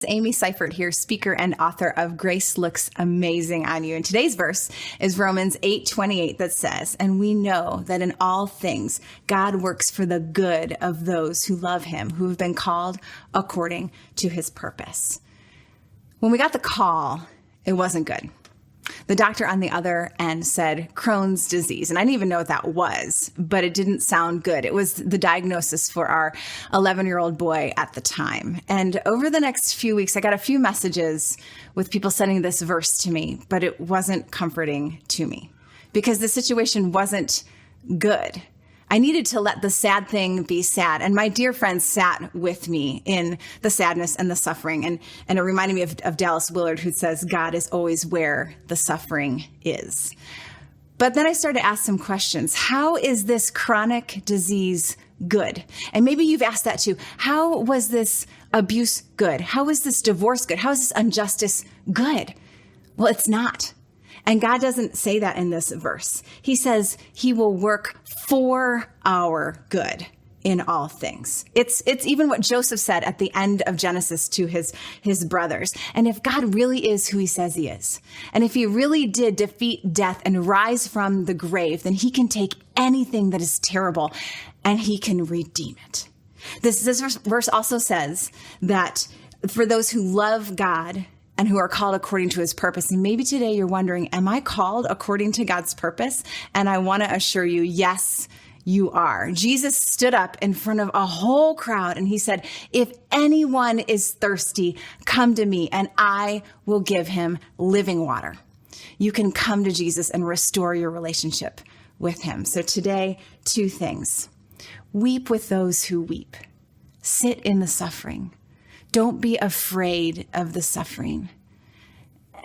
Amy Seifert here, speaker and author of Grace Looks Amazing on You. And today's verse is Romans 8:28 that says, "And we know that in all things God works for the good of those who love him, who have been called according to his purpose." When we got the call, it wasn't good. The doctor on the other end said Crohn's disease, and I didn't even know what that was, but it didn't sound good. It was the diagnosis for our 11-year-old boy at the time. And over the next few weeks, I got a few messages with people sending this verse to me, but it wasn't comforting to me because the situation wasn't good. I needed to let the sad thing be sad. And my dear friends sat with me in the sadness and the suffering. And it reminded me of Dallas Willard, who says, God is always where the suffering is. But then I started to ask some questions. How is this chronic disease good? And maybe you've asked that too. How was this abuse good? How is this divorce good? How is this injustice good? Well, it's not. And God doesn't say that in this verse. He says he will work for our good in all things. It's even what Joseph said at the end of Genesis to his brothers. And if God really is who he says he is, and if he really did defeat death and rise from the grave, then he can take anything that is terrible and he can redeem it. This verse also says that for those who love God and who are called according to his purpose. And maybe today you're wondering, am I called according to God's purpose? And I want to assure you, yes, you are. Jesus stood up in front of a whole crowd and he said, if anyone is thirsty, come to me and I will give him living water. You can come to Jesus and restore your relationship with him. So today, two things. Weep with those who weep. Sit in the suffering. Don't be afraid of the suffering,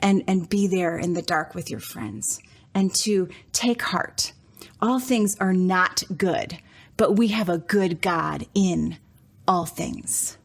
and be there in the dark with your friends. And to take heart. All things are not good, but we have a good God in all things.